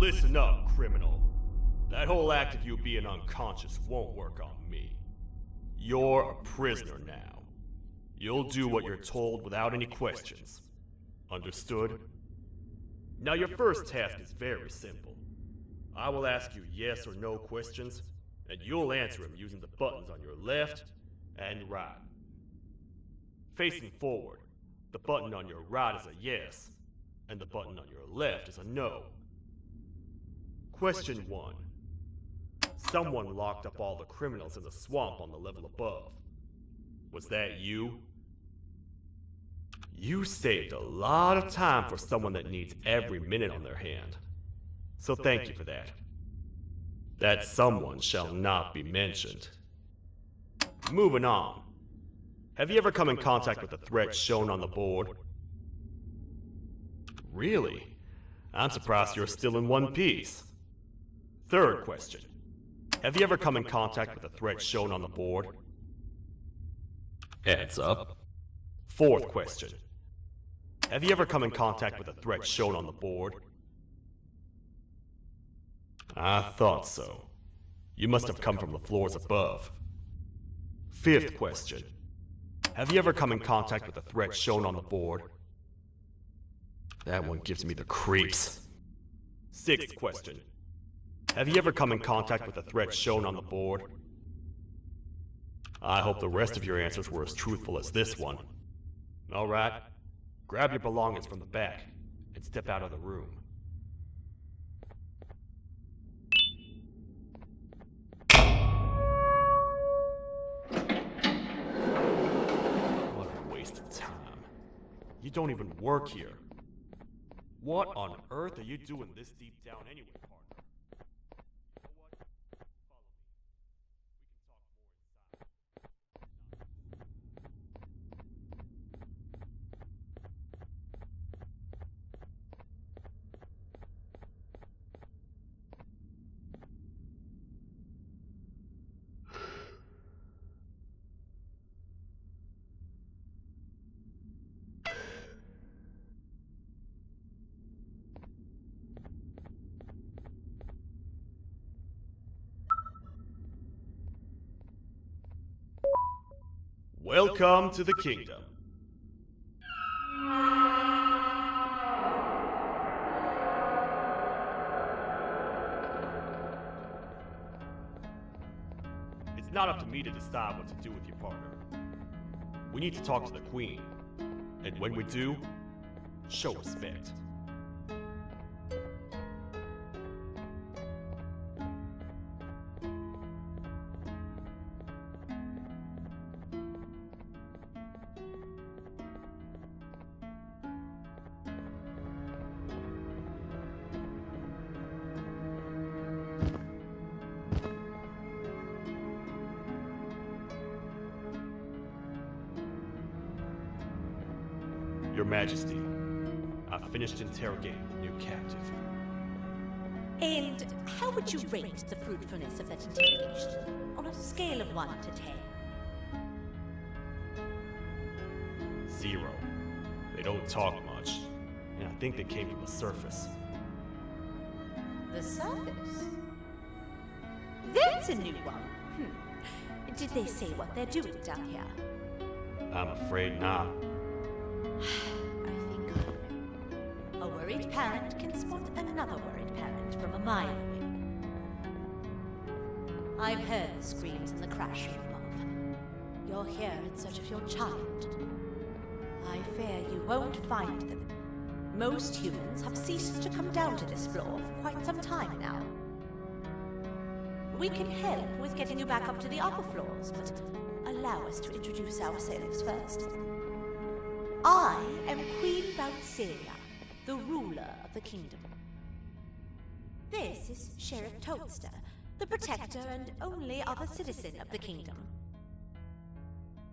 Listen up, criminal. That whole act of you being unconscious won't work on me. You're a prisoner now. You'll do what you're told without any questions. Understood? Now your first task is very simple. I will ask you yes or no questions, and you'll answer them using the buttons on your left and right. Facing forward, the button on your right is a yes, and the button on your left is a no. Question 1. Someone locked up all the criminals in the swamp on the level above. Was that you? You saved a lot of time for someone that needs every minute on their hand. So thank you for that. That someone shall not be mentioned. Moving on. Have you ever come in contact with the threat shown on the board? Really? I'm surprised you're still in one piece. Third question. Have you ever come in contact with the threat shown on the board? Heads up. Fourth question. Have you ever come in contact with the threat shown on the board? I thought so. You must have come from the floors above. Fifth question. Have you ever come in contact with the threat shown on the board? That one gives me the creeps. Sixth question. Have you ever come in contact with the threat shown on the board? I hope the rest of your answers were as truthful as this one. All right, grab your belongings from the back and step out of the room. What a waste of time. You don't even work here. What on earth are you doing this deep down anyway, partner? Welcome to the kingdom. not up to me to decide what to do with your partner. We need to talk to the Queen. And when we do, show respect. Your Majesty, I've finished interrogating the new captive. And how would you rate the fruitfulness of that interrogation on a scale of 1 to 10? 0. They don't talk much, and I think they came from the surface. The surface? There's a new one. Did they say what they're doing down here? I'm afraid not. I think I know. A worried parent can spot another worried parent from a mile away. I've heard the screams in the crash room above. You're here in search of your child. I fear you won't find them. Most humans have ceased to come down to this floor for quite some time now. We can help with getting you back up to the upper floors, but allow us to introduce ourselves first. I am Queen Valkyria, the ruler of the kingdom. This is Sheriff Toadster, the protector and only other citizen of the kingdom.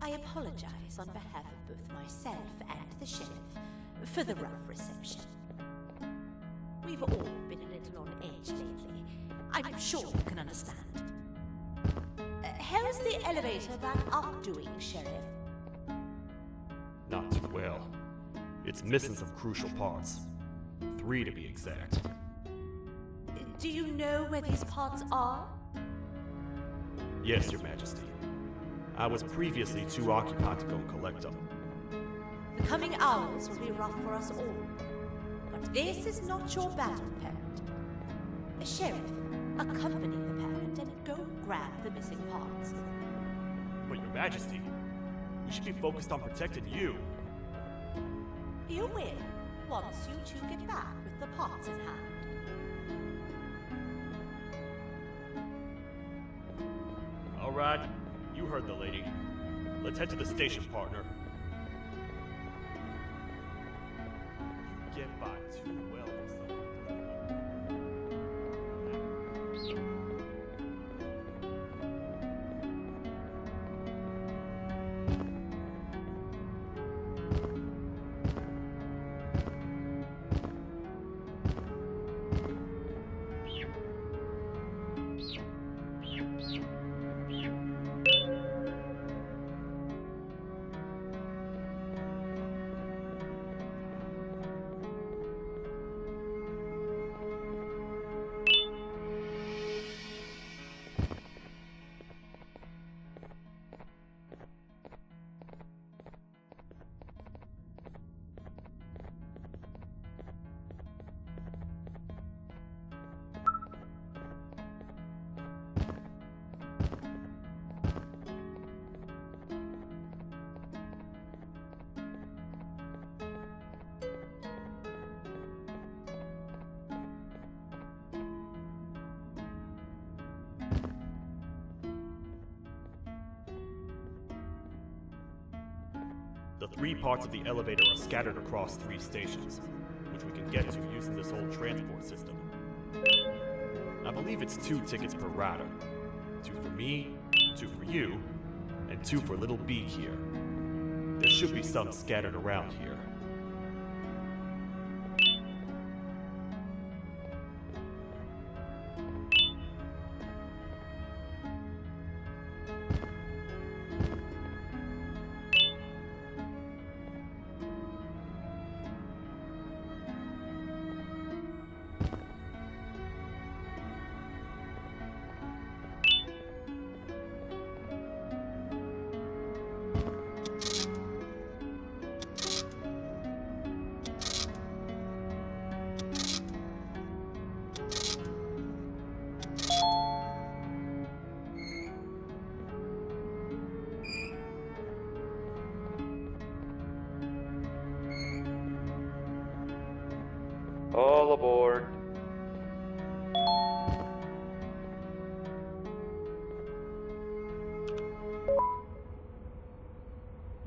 I apologize on behalf of both myself and the sheriff for the rough reception. We've all been a little on edge lately. I'm sure you can understand. How's the elevator back up doing, Sheriff? Not too well. It's missing some crucial parts. 3 to be exact. Do you know where these parts are? Yes, Your Majesty. I was previously too occupied to go and collect them. The coming hours will be rough for us all. But this is not your battle, parent. Sheriff, accompany the parent and go grab the missing parts. But Your Majesty, we should be focused on protecting you. You will, once you two get back with the parts in hand. All right, you heard the lady. Let's head to the station, partner. You get by too well for someone. The 3 parts of the elevator are scattered across 3 stations, which we can get to using this old transport system. I believe it's 2 tickets per rider. 2 for me, 2 for you, and 2 for Little B here. There should be some scattered around here.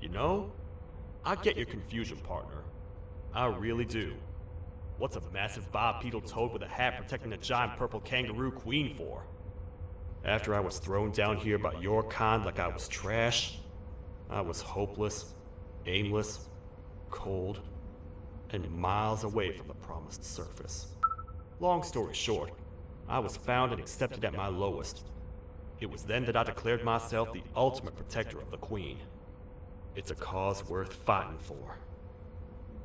You know, I get your confusion, partner. I really do. What's a massive bipedal toad with a hat protecting a giant purple kangaroo queen for? After I was thrown down here by your kind like I was trash, I was hopeless, aimless, cold, and miles away from the promised surface. Long story short, I was found and accepted at my lowest. It was then that I declared myself the ultimate protector of the Queen. It's a cause worth fighting for.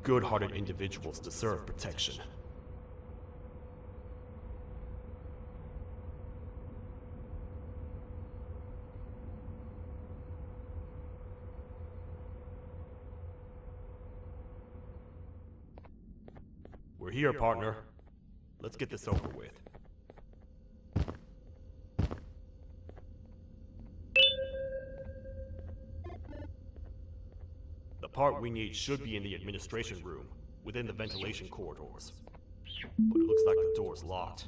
Good-hearted individuals deserve protection. We're here, partner. Let's get this over with. The part we need should be in the administration room, within the ventilation corridors. But it looks like the door's locked.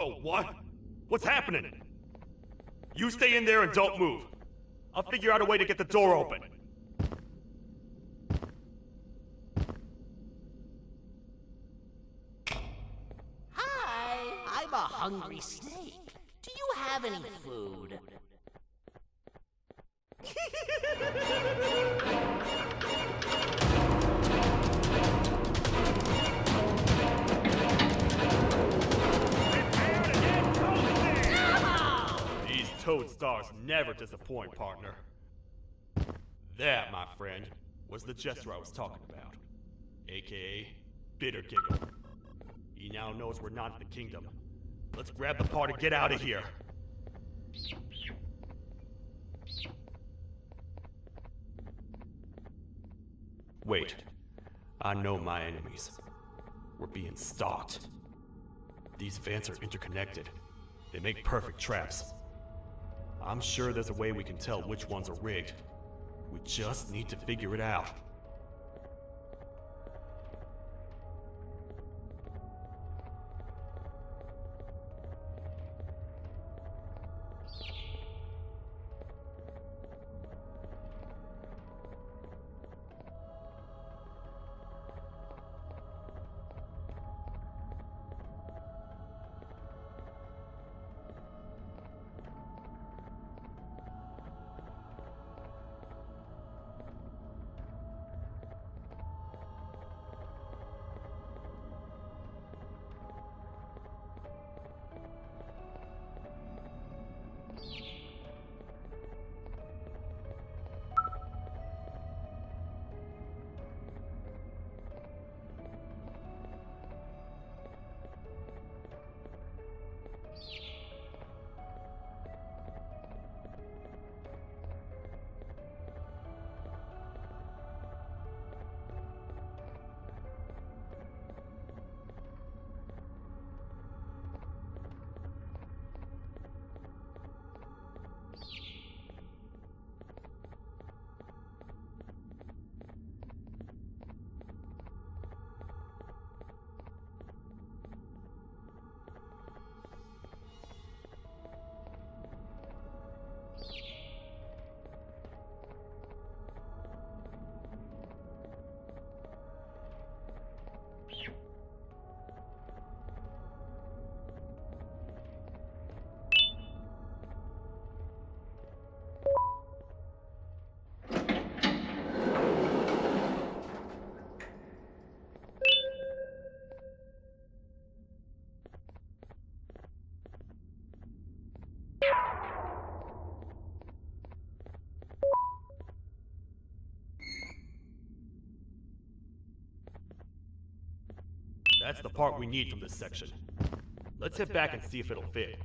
Oh, what? What's happening? You stay in there and don't move. I'll figure out a way to get the door open. Hi, I'm a hungry snake. Do you have any food? These toad stars never disappoint, partner. That, my friend, was the jester I was talking about. AKA Bitter Giggle. He now knows we're not in the kingdom. Let's grab the part and get out of here. Wait. I know my enemies. We're being stalked. These vents are interconnected. They make perfect traps. I'm sure there's a way we can tell which ones are rigged. We just need to figure it out. That's the part we need from this section. Let's head back and see if it'll fit.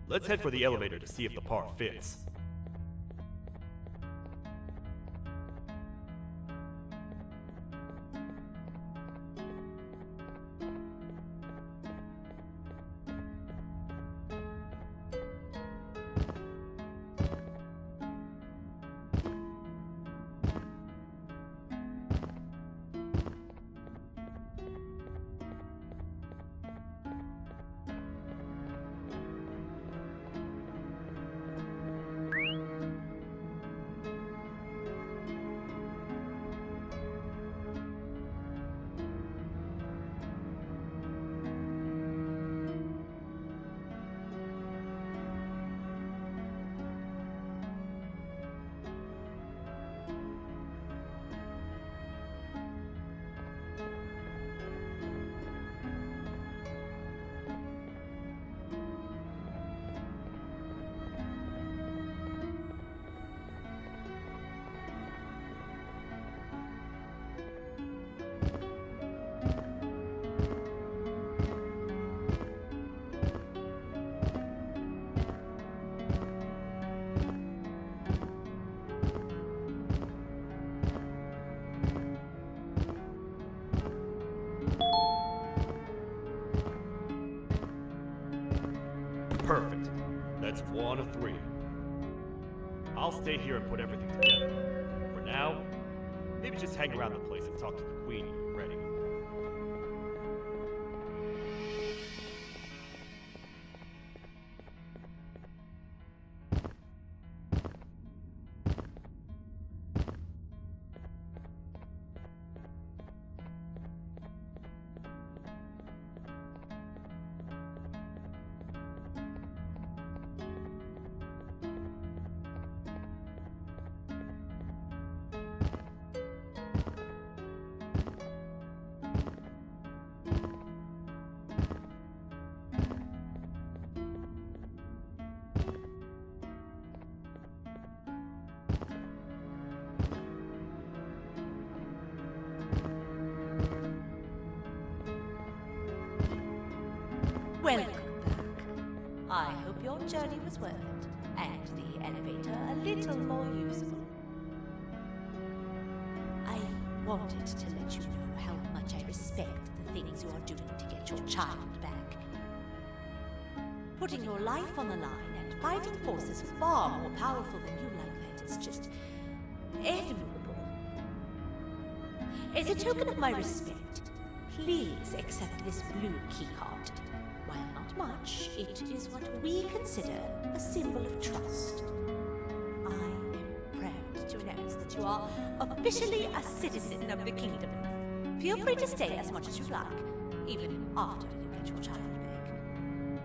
Let's head for the elevator to see if the part fits. Perfect. That's 1 of 3. I'll stay here and put everything together. For now, maybe just hang around the place and talk to the Queen when you're ready. Welcome back. I hope your journey was worth it, and the elevator a little more usable. I wanted to let you know how much I respect the things you are doing to get your child back. Putting your life on the line and fighting forces far more powerful than you like that is just admirable. As a token of my respect, please accept this blue keycard. While not much, it is what we consider a symbol of trust. I am proud to announce that you are officially a citizen of the kingdom. Feel free to stay as much as you like, even after you get your child back.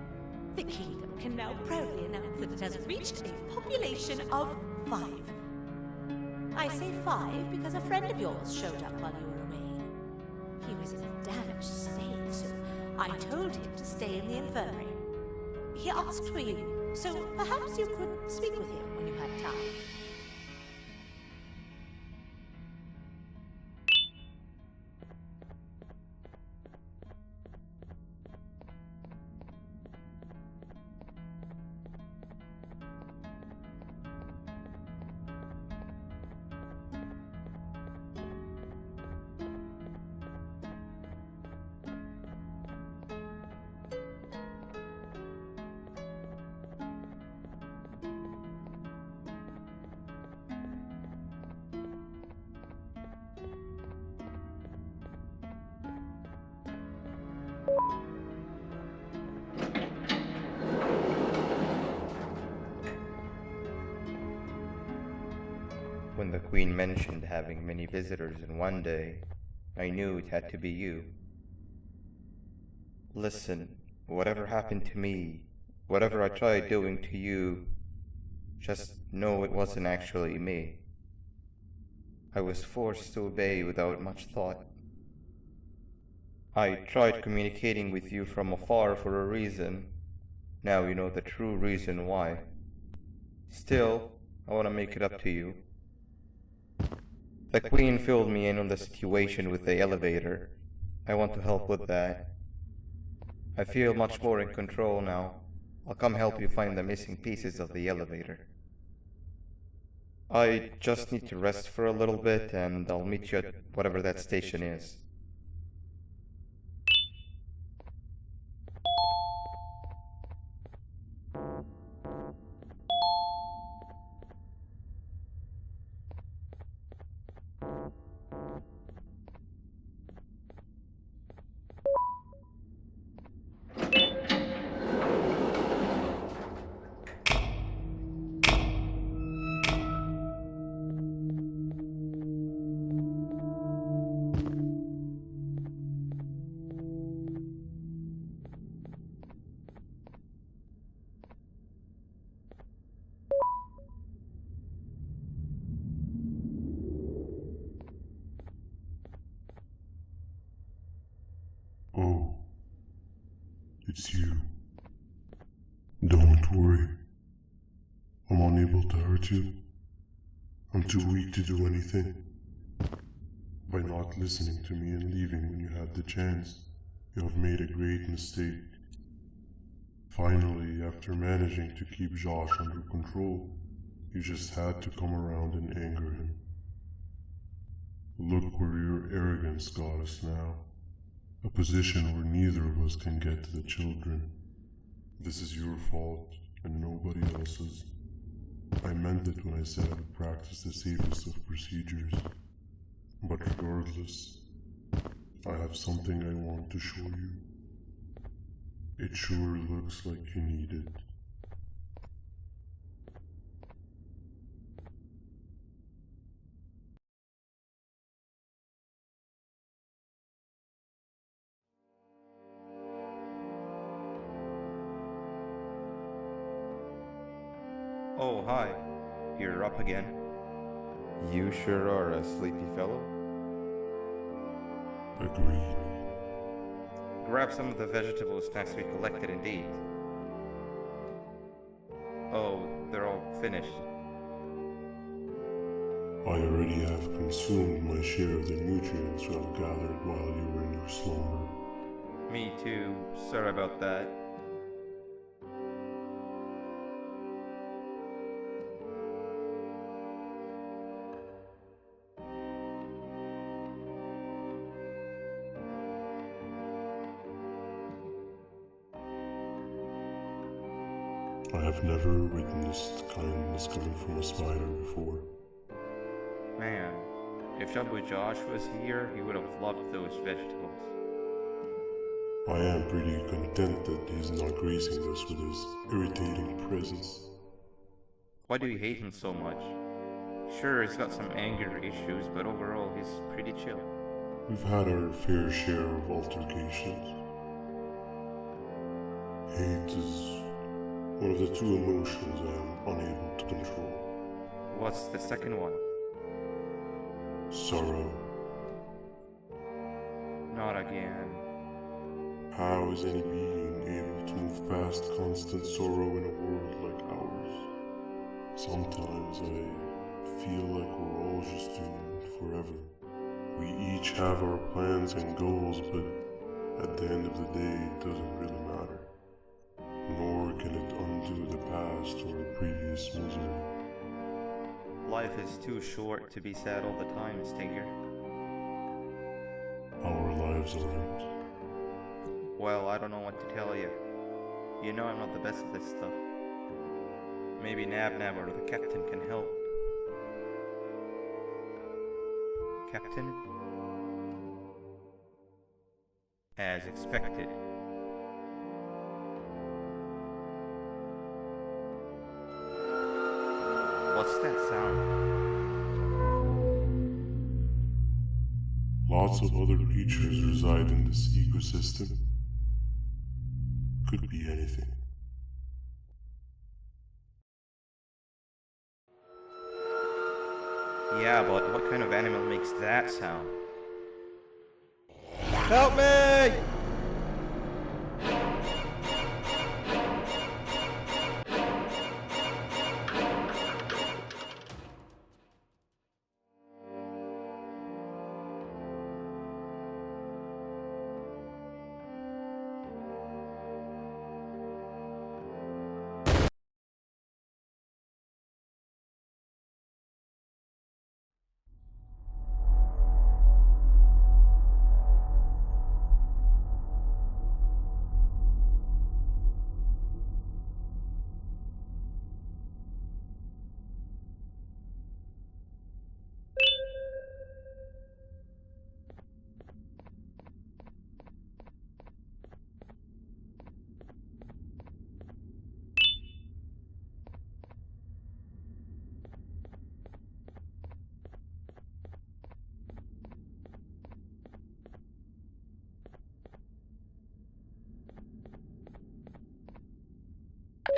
The kingdom can now proudly announce that it has reached a population of 5. I say 5 because a friend of yours showed up while you were away. He was in a damaged state, so I told him to stay in the infirmary. He asked for you, so perhaps you could speak with him when you had time. When the Queen mentioned having many visitors in one day, I knew it had to be you. Listen, whatever happened to me, whatever I tried doing to you, just know it wasn't actually me. I was forced to obey without much thought. I tried communicating with you from afar for a reason. Now you know the true reason why. Still, I want to make it up to you. The Queen filled me in on the situation with the elevator. I want to help with that. I feel much more in control now. I'll come help you find the missing pieces of the elevator. I just need to rest for a little bit and I'll meet you at whatever that station is. Oh, it's you. Don't worry. I'm unable to hurt you. I'm too weak to do anything. By not listening to me and leaving when you had the chance, you have made a great mistake. Finally, after managing to keep Josh under control, you just had to come around and anger him. Look where your arrogance got us now. A position where neither of us can get to the children. This is your fault, and nobody else's. I meant it when I said I would practice the safest of procedures. But regardless, I have something I want to show you. It sure looks like you need it. Oh, hi. You're up again. You sure are a sleepy fellow. Agreed. Grab some of the vegetable snacks we collected indeed. Oh, they're all finished. I already have consumed my share of the nutrients you have gathered while you were in your slumber. Me too. Sorry about that. I have never witnessed kindness coming from a spider before. Man, if Shabu Josh was here, he would have loved those vegetables. I am pretty content that he's not gracing us with his irritating presence. Why do you hate him so much? Sure, he's got some anger issues, but overall he's pretty chill. We've had our fair share of altercations. Hate is one of the two emotions I am unable to control. What's the second one? Sorrow. Not again. How is any being able to move past constant sorrow in a world like ours? Sometimes I feel like we're all just doomed forever. We each have our plans and goals, but at the end of the day, it doesn't really matter. Nor can it undo the past or the previous misery. Life is too short to be sad all the time, Stinger. Our lives aren't. Well, I don't know what to tell you. You know I'm not the best at this stuff. Maybe Nab or the captain can help. Captain? As expected. What's that sound? Lots of other creatures reside in this ecosystem. Could be anything. Yeah, but what kind of animal makes that sound? Help me!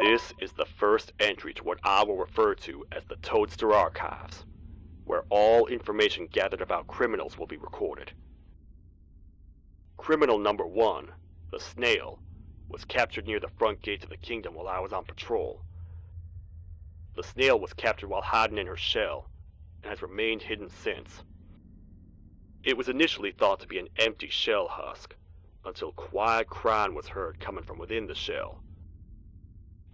This is the first entry to what I will refer to as the Toadster Archives, where all information gathered about criminals will be recorded. Criminal number 1, the snail, was captured near the front gate of the kingdom while I was on patrol. The snail was captured while hiding in her shell, and has remained hidden since. It was initially thought to be an empty shell husk, until quiet crying was heard coming from within the shell.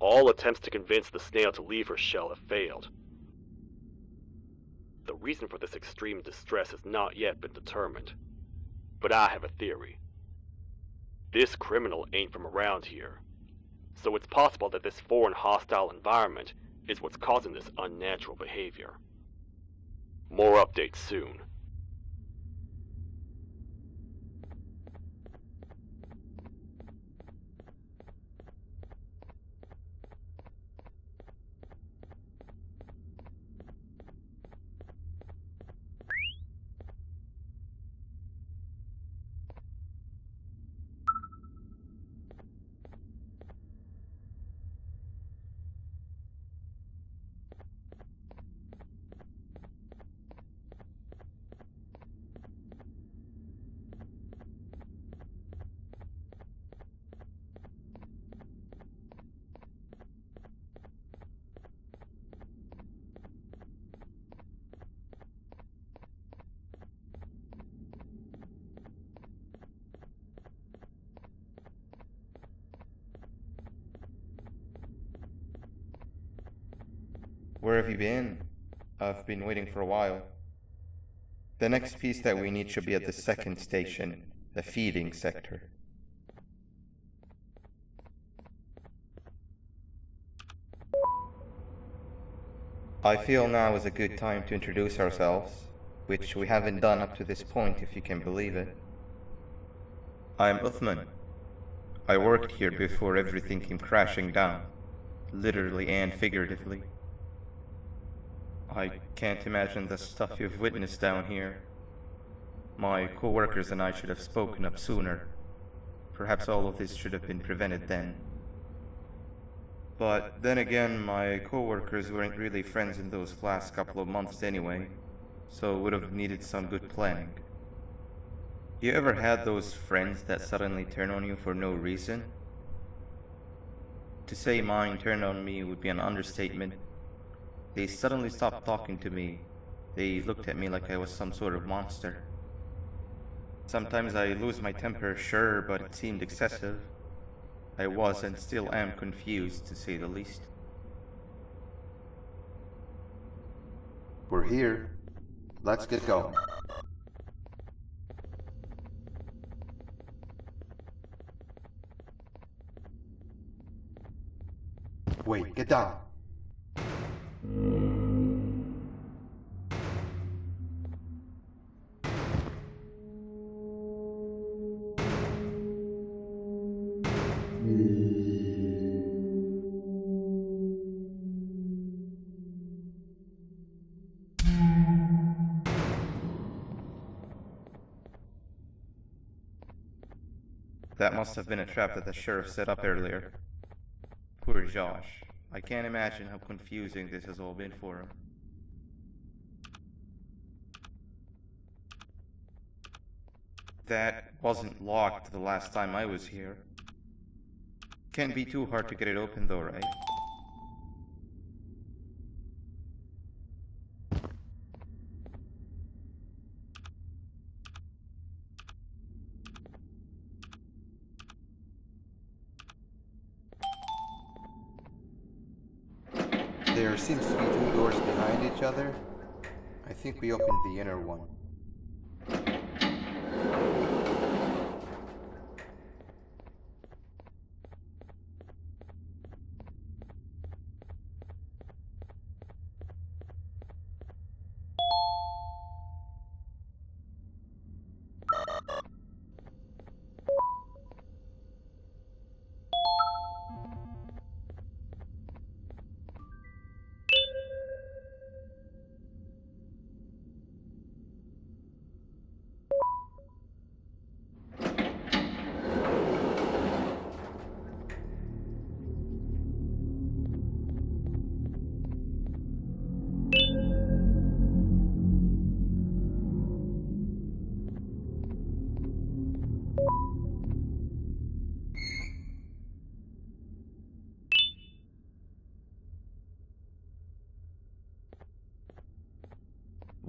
All attempts to convince the snail to leave her shell have failed. The reason for this extreme distress has not yet been determined, but I have a theory. This criminal ain't from around here, so it's possible that this foreign hostile environment is what's causing this unnatural behavior. More updates soon. Where have you been? I've been waiting for a while. The next piece that we need should be at the second station, the feeding sector. I feel now is a good time to introduce ourselves, which we haven't done up to this point if you can believe it. I'm Uthman. I worked here before everything came crashing down, literally and figuratively. I can't imagine the stuff you've witnessed down here. My co-workers and I should have spoken up sooner. Perhaps all of this should have been prevented then. But then again, my co-workers weren't really friends in those last couple of months anyway, so would have needed some good planning. You ever had those friends that suddenly turn on you for no reason? To say mine turned on me would be an understatement. They suddenly stopped talking to me. They looked at me like I was some sort of monster. Sometimes I lose my temper, sure, but it seemed excessive. I was and still am confused, to say the least. We're here. Let's get going. Wait, get down. That must have been a trap that the sheriff set up earlier. Poor Josh. I can't imagine how confusing this has all been for him. That wasn't locked the last time I was here. Can't be too hard to get it open though, right? There seems to be two doors behind each other. I think we opened the inner one.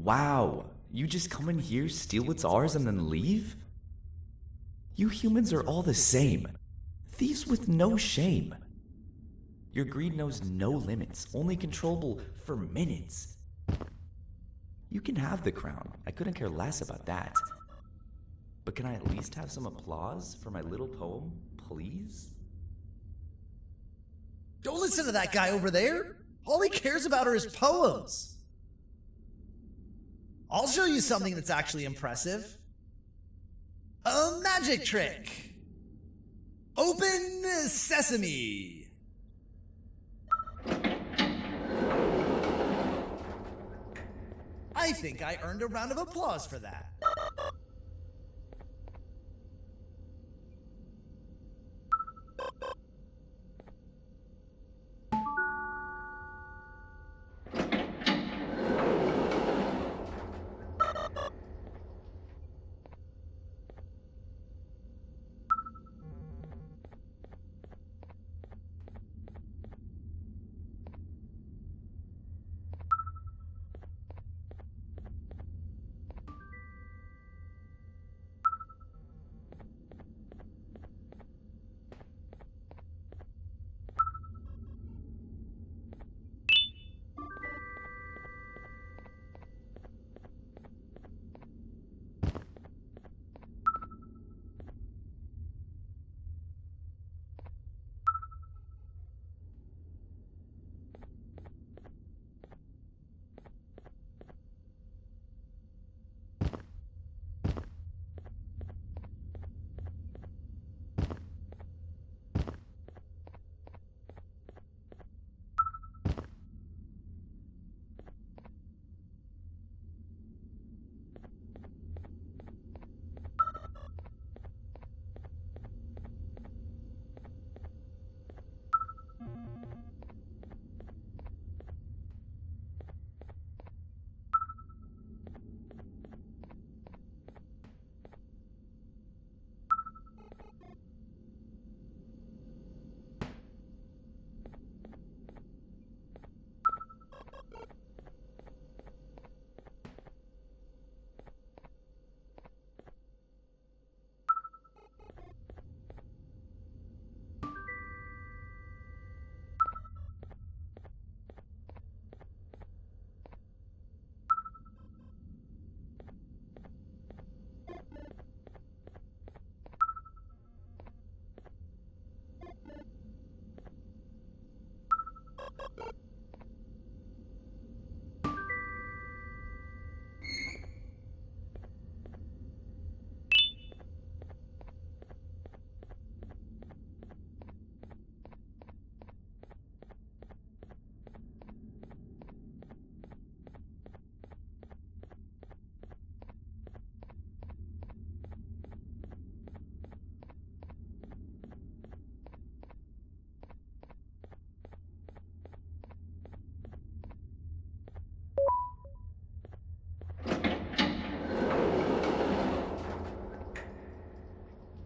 Wow, you just come in here, steal what's ours, and then leave? You humans are all the same. Thieves with no shame. Your greed knows no limits, only controllable for minutes. You can have the crown. I couldn't care less about that. But can I at least have some applause for my little poem, please? Don't listen to that guy over there. All he cares about are his poems. I'll show you something that's actually impressive. A magic trick. Open sesame. I think I earned a round of applause for that.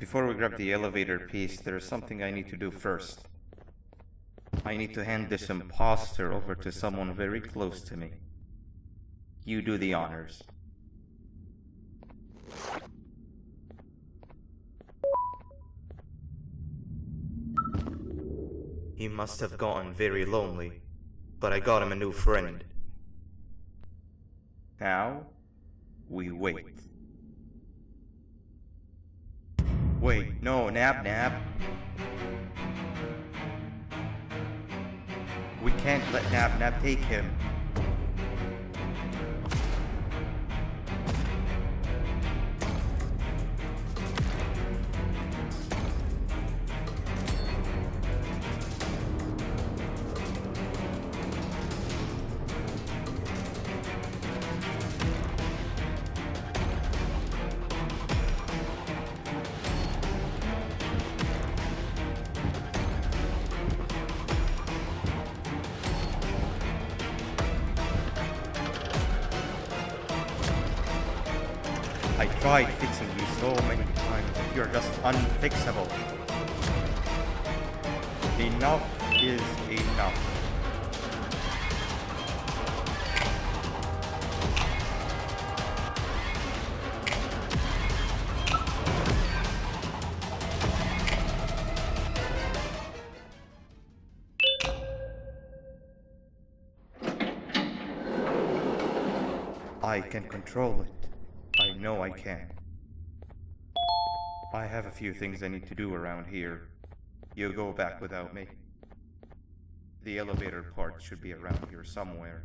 Before we grab the elevator piece, there's something I need to do first. I need to hand this imposter over to someone very close to me. You do the honors. He must have gotten very lonely, but I got him a new friend. Now, we wait. Wait, no, Nab. We can't let Nab take him. I tried fixing you so many times, but you're just unfixable. Enough is enough. I can control it. I know I can. I have a few things I need to do around here. You go back without me. The elevator part should be around here somewhere.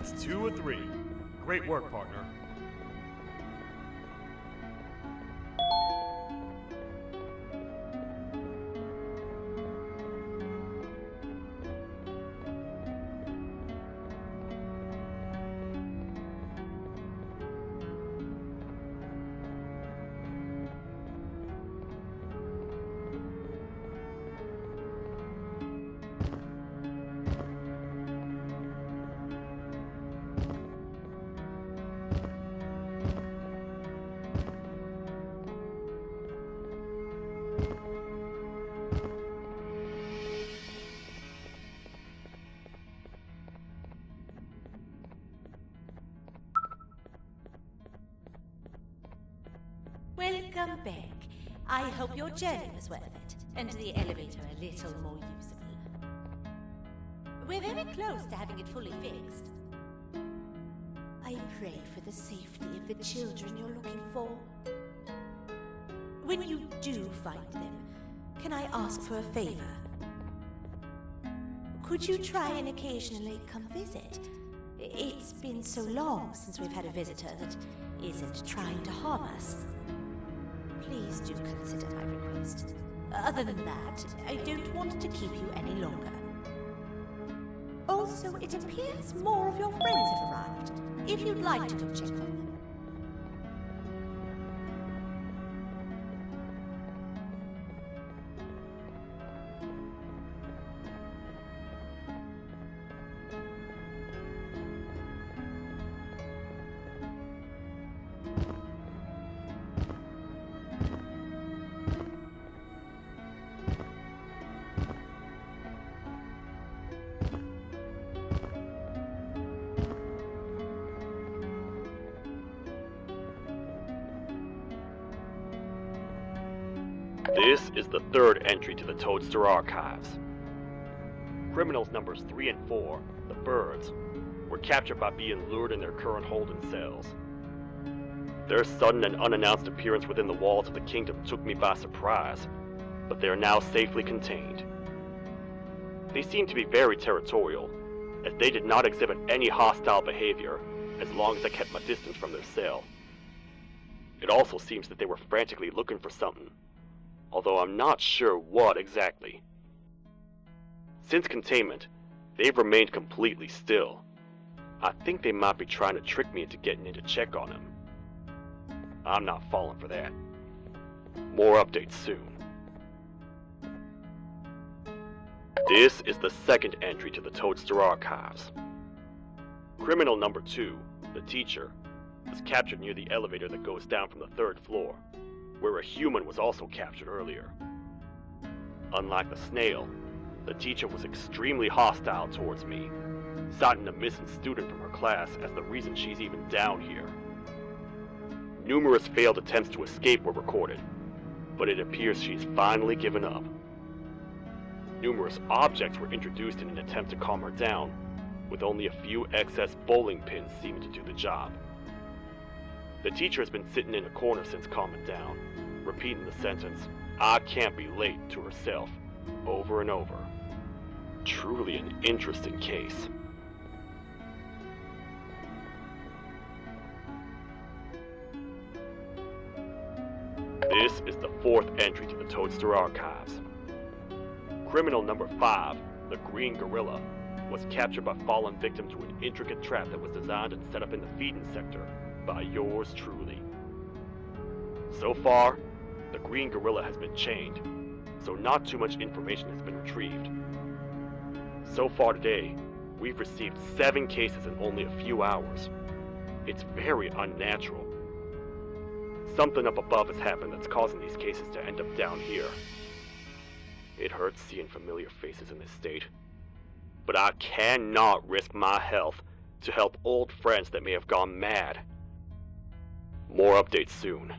That's 2 of 3. Great work, partner. Welcome back. I hope your journey was worth it, and the elevator a little more usable. We're very close to having it fully fixed. I pray for the safety of the children you're looking for. When you do find them, can I ask for a favor? Could you try and occasionally come visit? It's been so long since we've had a visitor that isn't trying to harm us. Please do consider my request. Other than that, I don't want to keep you any longer. Also, it appears more of your friends have arrived. If you'd like to go check on them. This is the third entry to the Toadster Archives. Criminals numbers 3 and 4, the Birds, were captured by being lured in their current holding cells. Their sudden and unannounced appearance within the walls of the kingdom took me by surprise, but they are now safely contained. They seem to be very territorial, as they did not exhibit any hostile behavior as long as I kept my distance from their cell. It also seems that they were frantically looking for something, although I'm not sure what exactly. Since containment, they've remained completely still. I think they might be trying to trick me into getting in to check on them. I'm not falling for that. More updates soon. This is the second entry to the Toadster Archives. Criminal number 2, the teacher, was captured near the elevator that goes down from the 3rd floor, where a human was also captured earlier. Unlike the snail, the teacher was extremely hostile towards me, citing a missing student from her class as the reason she's even down here. Numerous failed attempts to escape were recorded, but it appears she's finally given up. Numerous objects were introduced in an attempt to calm her down, with only a few excess bowling pins seeming to do the job. The teacher has been sitting in a corner since calming down, repeating the sentence, "I can't be late," to herself, over and over. Truly an interesting case. This is the 4th entry to the Toadster Archives. Criminal number 5, the Green Gorilla, was captured by falling victim to an intricate trap that was designed and set up in the feeding sector by yours truly. So far, the Green Gorilla has been chained, so not too much information has been retrieved. So far today, we've received 7 cases in only a few hours. It's very unnatural. Something up above has happened that's causing these cases to end up down here. It hurts seeing familiar faces in this state, but I cannot risk my health to help old friends that may have gone mad. More updates soon.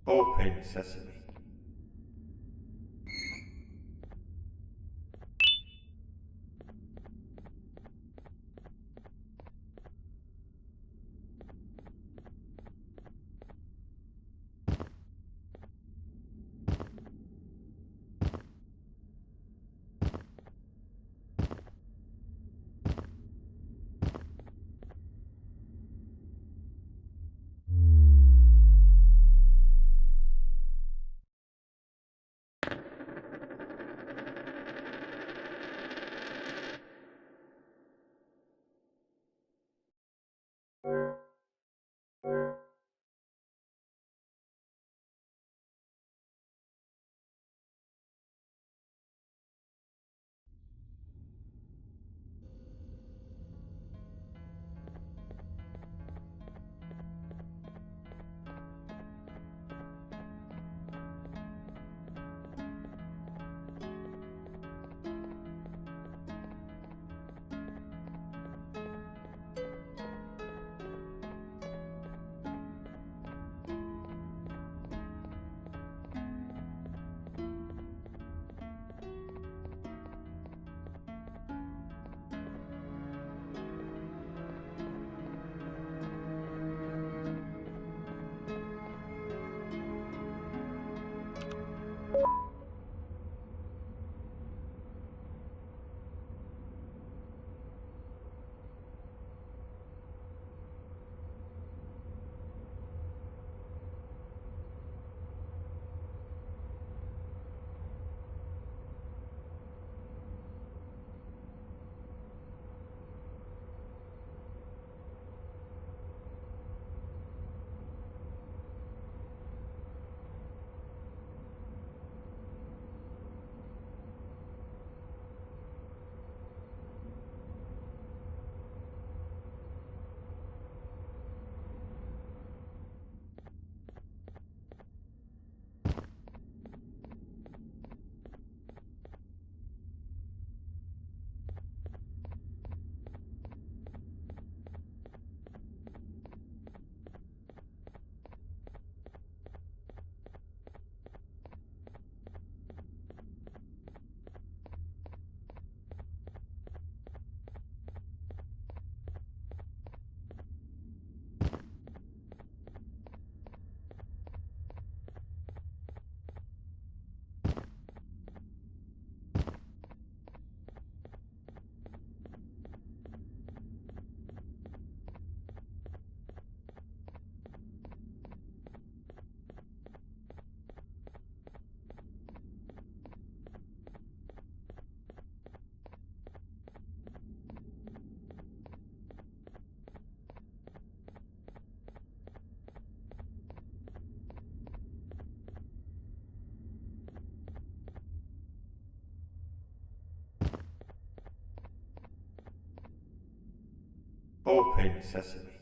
Open sesame. Open sesame.